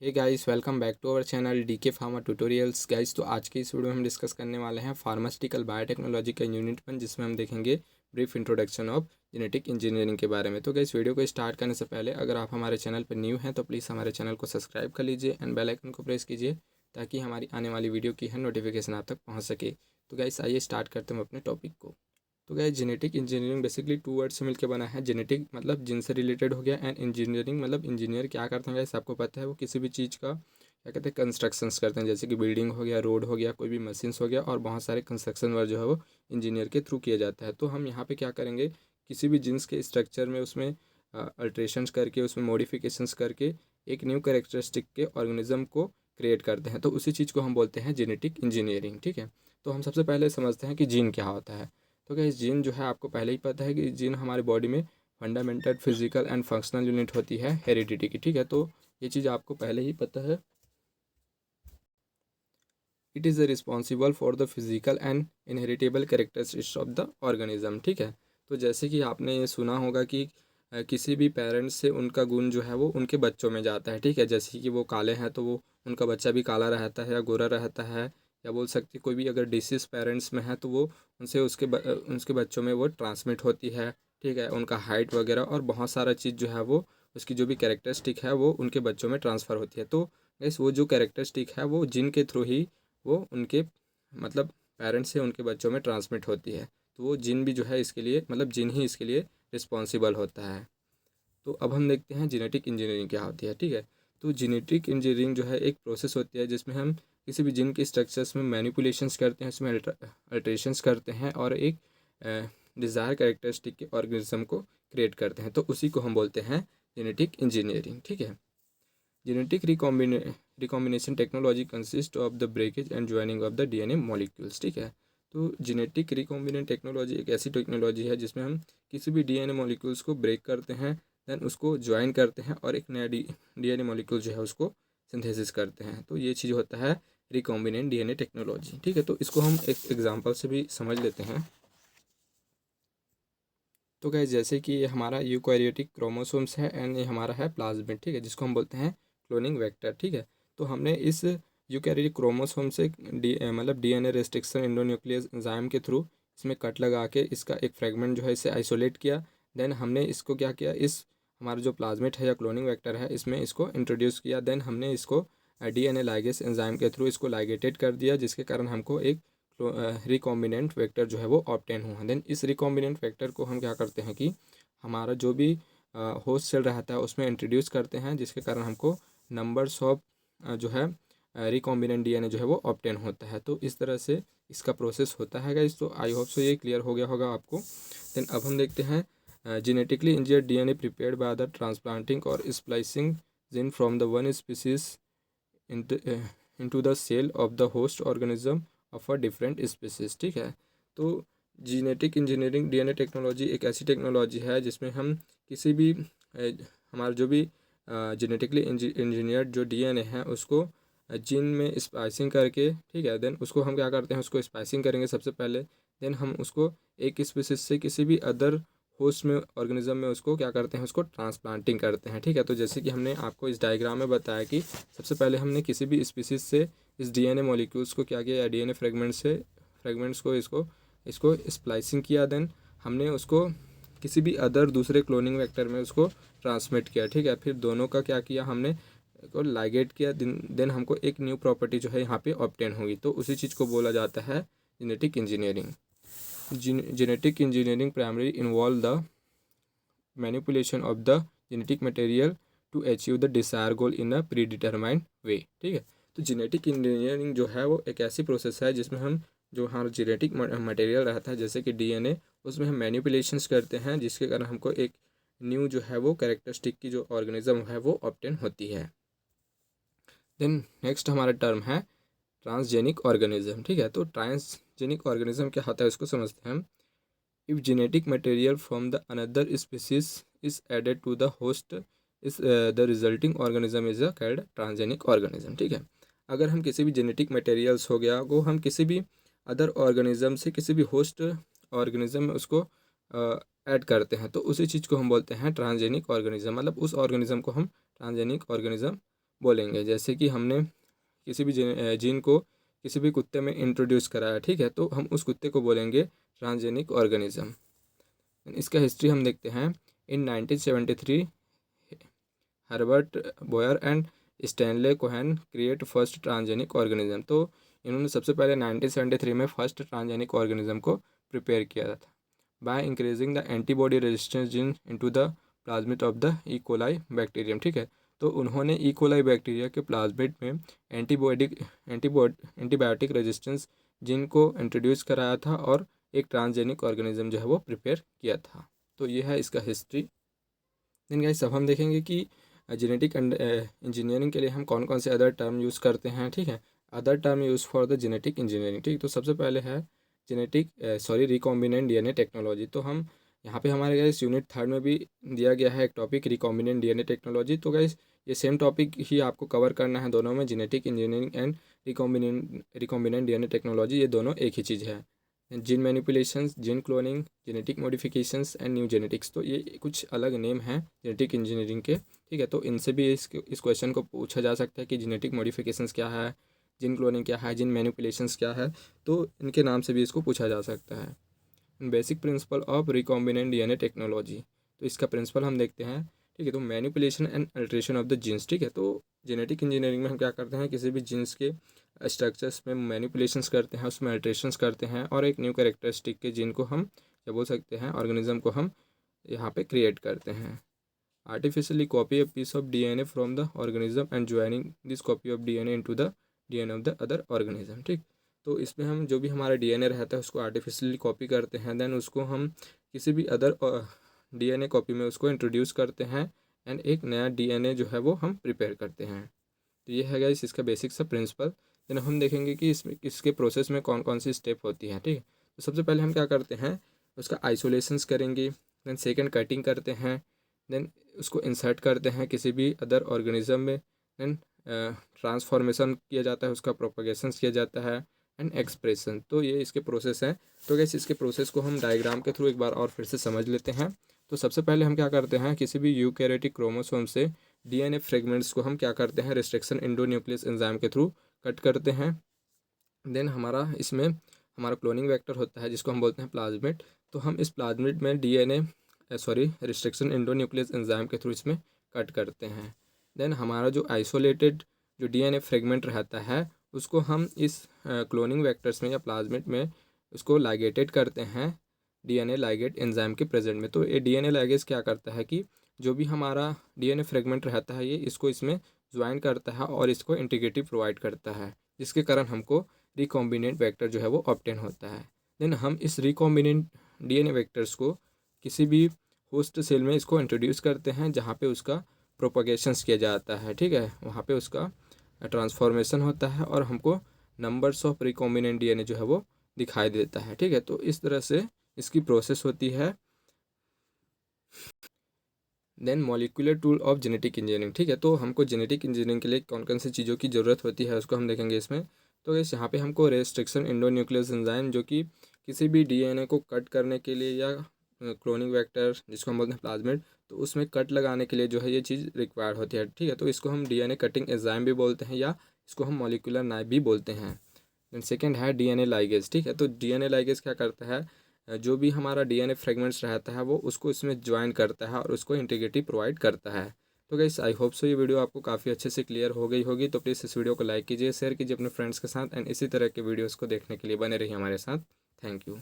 Hey guys, welcome back to our channel DK pharma tutorials. Guys, तो आज की इस वीडियो में हम डिस्कस करने वाले हैं फार्मास्यूटिकल बायोटेक्नोलॉजी का यूनिट 1, जिसमें हम देखेंगे brief introduction of genetic engineering के बारे में। तो गाइस, वीडियो को स्टार्ट करने से पहले अगर आप हमारे चैनल पर न्यू हैं तो प्लीज़ हमारे चैनल को सब्सक्राइब कर लीजिए एंड बेल आइकन को प्रेस कीजिए ताकि हमारी आने वाली वीडियो की हर नोटिफिकेशन आप तक पहुँच सके। तो गाइस, आइए स्टार्ट करते हैं अपने टॉपिक को। तो guys, genetic engineering basically 2 word से मिलकर बना है। जेनेटिक मतलब जिन से रिलेटेड हो गया, एंड इंजीनियरिंग मतलब इंजीनियर क्या करते हैं गाइस, आपको पता है वो किसी भी चीज़ का क्या कहते हैं कंस्ट्रक्शंस करते हैं, जैसे कि बिल्डिंग हो गया, रोड हो गया, कोई भी मशीन्स हो गया, और बहुत सारे कंस्ट्रक्शन वर्क जो है वो इंजीनियर के थ्रू किया जाता है। तो हम यहाँ पे क्या करेंगे, किसी भी जीन्स के स्ट्रक्चर में उसमें अल्ट्रेशंस करके, उसमें मॉडिफिकेशंस करके एक न्यू कैरेक्टरिस्टिक के ऑर्गेनिज्म को क्रिएट करते हैं। तो उसी चीज़ को हम बोलते हैं जेनेटिक इंजीनियरिंग। ठीक है, तो हम सबसे पहले समझते हैं कि जीन क्या होता है। तो क्या जीन जो है, आपको पहले ही पता है कि जीन हमारे बॉडी में fundamental physical and functional unit होती है हेरिडिटी की। ठीक है, तो ये चीज़ आपको पहले ही पता है। It is responsible for the physical and inheritable characteristics of the organism. ठीक है, तो जैसे कि आपने ये सुना होगा कि किसी भी पेरेंट्स से उनका गुण जो है वो उनके बच्चों में जाता है। ठीक है, जैसे कि वो काले हैं तो वो उनका बच्चा भी काला रहता है या गोरा रहता है, या बोल सकते कोई भी अगर डिसीज पेरेंट्स में है तो वो उनसे उसके बच्चों में वो ट्रांसमिट होती है। ठीक है, उनका हाइट वगैरह और बहुत सारा चीज़ जो है वो उसकी जो भी कैरेक्टरिस्टिक है वो उनके बच्चों में ट्रांसफ़र होती है। तो गैस, वो जो कैरेक्टरिस्टिक है वो जिन के थ्रू ही वो उनके मतलब पेरेंट्स से उनके बच्चों में ट्रांसमिट होती है। तो वो जिन भी जो है इसके लिए मतलब जिन ही इसके लिए रिस्पॉन्सिबल होता है। तो अब हम देखते हैं जेनेटिक इंजीनियरिंग क्या होती है। ठीक है, तो जेनेटिक इंजीनियरिंग जो है एक प्रोसेस होती है जिसमें हम किसी भी जिन के स्ट्रक्चर्स में मैनिपुलेशंस करते हैं, उसमें अल्ट्रेशंस करते हैं और एक डिज़ायर कैरेक्टरिस्टिक के ऑर्गेनिज्म को क्रिएट करते हैं। तो उसी को हम बोलते हैं जेनेटिक इंजीनियरिंग। ठीक है, genetic recombination technology consist of the breakage and joining of the DNA molecules. ठीक है, तो जेनेटिक रिकॉम्बिनेंट टेक्नोलॉजी एक ऐसी टेक्नोलॉजी है जिसमें हम किसी भी डीएनए मॉलिक्यूल्स को ब्रेक करते हैं, देन उसको ज्वाइन करते हैं और एक नया डीएनए मॉलिक्यूल जो है उसको सिंथेसिस करते हैं। तो ये चीज़ होता है रिकॉम्बिनेंट डीएनए टेक्नोलॉजी। ठीक है, तो इसको हम एक एग्जांपल से भी समझ लेते हैं। तो गाइस, जैसे कि ये हमारा यूकैरियोटिक क्रोमोसोम्स है एंड ये हमारा है प्लाज्मिड। ठीक है, जिसको हम बोलते हैं क्लोनिंग वेक्टर। ठीक है, तो हमने इस यूकैरियोटिक क्रोमोसोम से मतलब डीएनए रेस्ट्रिक्शन एंडोन्यूक्लियस एंजाइम के थ्रू इसमें कट लगा के इसका एक फ्रेगमेंट जो है इसे आइसोलेट किया। देन हमने इसको क्या किया, इस हमारा जो प्लाज्मिड है या क्लोनिंग वेक्टर है इसमें इसको इंट्रोड्यूस किया। देन हमने इसको डीएनए लाइगेस एंजाइम के थ्रू इसको लाइगेटेड कर दिया, जिसके कारण हमको एक रिकॉम्बिनेंट वेक्टर जो है वो ऑब्टेन हुआ। देन इस रिकॉम्बिनेंट वेक्टर को हम क्या करते हैं कि हमारा जो भी होस्ट सेल रहता है उसमें इंट्रोड्यूस करते हैं, जिसके कारण हमको नंबर्स ऑफ जो है रिकॉम्बिनेंट डीएनए जो है वो ऑब्टेन होता है। तो इस तरह से इसका प्रोसेस होता है गाइस। तो आई होप सो ये क्लियर हो गया होगा आपको। देन अब हम देखते हैं genetically injured DNA prepared by the transplanting और splicing gene from the one species into the cell of the host organism of a different species। ठीक है, तो जीनेटिक इंजीनियरिंग डीएनए टेक्नोलॉजी एक ऐसी टेक्नोलॉजी है जिसमें हम किसी भी हमारा जो भी जेनेटिकली इंजीनियर्ड जो डीएनए है उसको जीन में स्पाइसिंग करके, ठीक है, देन उसको हम क्या करते हैं, उसको स्पाइसिंग करेंगे सबसे पहले। देन हम उसको एक स्पीसीज से किसी भी अदर होस्ट में ऑर्गेनिज्म में उसको क्या करते हैं, उसको ट्रांसप्लांटिंग करते हैं। ठीक है, तो जैसे कि हमने आपको इस डायग्राम में बताया कि सबसे पहले हमने किसी भी स्पीसीज से इस डीएनए मॉलिक्यूल्स को क्या किया, या डीएनए फ्रेगमेंट्स को इसको इसको स्प्लाइसिंग किया। देन हमने उसको किसी भी अदर दूसरे क्लोनिंग वेक्टर में उसको ट्रांसमिट किया। ठीक है, फिर दोनों का क्या किया, हमने को लाइगेट किया। देन हमको एक न्यू प्रॉपर्टी जो है यहाँ पे ऑब्टेन होगी। तो उसी चीज़ को बोला जाता है genetic engineering. Genetic engineering primary involve the manipulation of the genetic material to achieve the desire goal in a pre determined way. ठीक है, तो जेनेटिक इंजीनियरिंग जो है वो एक ऐसी प्रोसेस है जिसमें हम जो हमारा जेनेटिक मटेरियल रहता है जैसे कि डीएनए, उसमें हम मैनिपुलेशंस करते हैं, जिसके कारण हमको एक न्यू जो है वो कैरेक्टरिस्टिक की जो ऑर्गेनिज्म है वो ऑब्टेन होती है। देन नेक्स्ट हमारा टर्म है ट्रांसजेनिक ऑर्गेनिज्म। ठीक है, तो ट्रांसजेनिक ऑर्गेनिज्म क्या होता है उसको समझते हैं हम। If genetic material from the another species is added to the host, is the resulting organism is a called transgenic organism। ठीक है, अगर हम किसी भी जेनेटिक मटेरियल्स हो गया वो हम किसी भी अदर ऑर्गेनिज्म से किसी भी होस्ट ऑर्गेनिज्म में उसको ऐड करते हैं, तो उसी चीज़ को हम बोलते हैं ट्रांसजेनिक ऑर्गेनिज्म। मतलब उस ऑर्गेनिज्म को हम ट्रांसजेनिक ऑर्गेनिज्म बोलेंगे। जैसे कि हमने किसी भी जीन को किसी भी कुत्ते में इंट्रोड्यूस कराया, ठीक है, तो हम उस कुत्ते को बोलेंगे ट्रांसजेनिक ऑर्गेनिज्म। इसका हिस्ट्री हम देखते हैं। इन 1973 Herbert Boyer and Stanley Cohen create first transgenic organism. तो इन्होंने सबसे पहले 1973 में फर्स्ट ट्रांसजेनिक ऑर्गेनिज्म को प्रिपेयर किया था by increasing the antibody resistance gene into the plasmid of the E coli bacterium, ठीक है। तो उन्होंने ई कोलाई बैक्टीरिया के प्लाज्मिड में एंटीबायोटिक रेजिस्टेंस जीन को इंट्रोड्यूस कराया था और एक ट्रांसजेनिक ऑर्गेनिज्म जो है वो प्रिपेयर किया था। तो ये है इसका हिस्ट्री। देन गाइस सब हम देखेंगे कि जेनेटिक इंजीनियरिंग के लिए हम कौन कौन से अदर टर्म यूज़ करते हैं, ठीक है। Other term use for the genetic engineering, ठीक। तो सबसे पहले है रिकॉम्बिनेंट डीएनए टेक्नोलॉजी। तो हम यहाँ पे हमारे गाइस यूनिट 3 में भी दिया गया है एक टॉपिक रिकॉम्बिनेंट डीएनए टेक्नोलॉजी। तो गाइस ये सेम टॉपिक ही आपको कवर करना है दोनों में, genetic engineering and recombinant DNA technology, ये दोनों एक ही चीज़ है। Gene manipulations, gene cloning, genetic modifications and new genetics, तो ये कुछ अलग नेम हैं जेनेटिक इंजीनियरिंग के, ठीक है। तो इनसे भी इस क्वेश्चन को पूछा जा सकता है कि जेनेटिक मॉडिफिकेशंस क्या है, जीन क्लोनिंग क्या है, जीन मैनिपुलेशंस क्या है, तो इनके नाम से भी इसको पूछा जा सकता है। Basic principle of recombinant DNA technology, तो इसका प्रिंसिपल हम देखते हैं, ठीक है। तो manipulation and alteration of the genes, ठीक है। तो जेनेटिक इंजीनियरिंग में हम क्या करते हैं, किसी भी जीन्स के स्ट्रक्चर्स में मैनिपुलेशंस करते हैं, उसमें अल्ट्रेशंस करते हैं और एक न्यू कैरेक्टरिस्टिक के जीन को हम क्या बोल सकते हैं, ऑर्गेनिज्म को हम यहाँ पे क्रिएट करते हैं। Artificially copy a piece of DNA from the organism and joining this copy of DNA into the DNA of the other organism, ठीक। तो इसमें हम जो भी हमारा डीएनए रहता है उसको आर्टिफिशियली कॉपी करते हैं, देन उसको हम किसी भी अदर डीएनए कॉपी में उसको इंट्रोड्यूस करते हैं एंड एक नया डीएनए जो है वो हम प्रिपेयर करते हैं। तो ये है गाइस इसका बेसिक सा प्रिंसिपल। देन हम देखेंगे कि इसके प्रोसेस में कौन कौन सी स्टेप होती है, ठीक है। तो सबसे पहले हम क्या करते हैं, उसका आइसोलेशंस करेंगे, देन सेकंड कटिंग करते हैं, देन उसको इंसर्ट करते हैं किसी भी अदर ऑर्गेनिज्म में, देन ट्रांसफॉर्मेशन किया जाता है, उसका प्रोपगेशन किया जाता है एंड एक्सप्रेशन। तो ये इसके प्रोसेस हैं। तो गैस इसके प्रोसेस को हम डायग्राम के थ्रू एक बार और फिर से समझ लेते हैं। तो सबसे पहले हम क्या करते हैं, किसी भी यूकैरियोटिक क्रोमोसोम से डीएनए फ्रेगमेंट्स को हम क्या करते हैं, रिस्ट्रिक्शन एंडोन्यूक्लियस एंजाइम के थ्रू कट करते हैं। देन हमारा इसमें हमारा क्लोनिंग वेक्टर होता है जिसको हम बोलते हैं प्लाज्मिड। तो हम इस प्लाज्मिड में रिस्ट्रिक्शन एंडोन्यूक्लियस एंजाइम के थ्रू इसमें कट करते हैं। देन हमारा जो आइसोलेटेड जो डीएनए फ्रेगमेंट रहता है उसको हम इस क्लोनिंग वेक्टर्स में या प्लाज्मिड में उसको लाइगेटेड करते हैं डीएनए लाइगेट एंजाइम के प्रेजेंट में। तो ये डीएनए लाइगेज क्या करता है कि जो भी हमारा डीएनए फ्रेगमेंट रहता है ये इसको इसमें ज्वाइन करता है और इसको इंटीग्रिटी प्रोवाइड करता है, जिसके कारण हमको रिकॉम्बिनेंट वेक्टर जो है वो ऑब्टेन होता है। देन हम इस रिकॉम्बिनेंट डीएनए वेक्टर्स को किसी भी होस्ट सेल में इसको इंट्रोड्यूस करते हैं जहाँ पे उसका प्रोपगेशंस किया जाता है, ठीक है। वहाँ पे उसका ट्रांसफॉर्मेशन होता है और हमको नंबर्स ऑफ रिकॉम्बिनेंट डीएनए जो है वो दिखाई देता है, ठीक है। तो इस तरह से इसकी प्रोसेस होती है। Then molecular tool of genetic engineering, ठीक है। तो हमको जेनेटिक इंजीनियरिंग के लिए कौन कौन सी चीज़ों की ज़रूरत होती है उसको हम देखेंगे इसमें। तो इस यहाँ पे हमको रेस्ट्रिक्शन एंडोन्यूक्लियस एंजाइम जो कि किसी भी डीएनए को कट करने के लिए या क्लोनिंग वेक्टर जिसको हम बोलते हैं प्लाज्मिड, तो उसमें कट लगाने के लिए जो है ये चीज़ रिक्वायर्ड होती है, ठीक है। तो इसको हम डीएनए कटिंग एंजाइम भी बोलते हैं या इसको हम मॉलिक्यूलर नाइफ भी बोलते हैं। देन सेकेंड है डीएनए लाइगेज, ठीक है। तो डीएनए लाइगेज क्या करता है, जो भी हमारा डीएनए फ्रेगमेंट्स रहता है वो उसको इसमें ज्वाइन करता है और उसको इंटीग्रिटी प्रोवाइड करता है। तो गाइस आई होप सो ये वीडियो आपको काफ़ी अच्छे से क्लियर हो गई होगी। तो प्लीज़ इस वीडियो को लाइक कीजिए, शेयर कीजिए अपने फ्रेंड्स के साथ एंड इसी तरह के वीडियोस को देखने के लिए बने रहिए हमारे साथ। Thank you.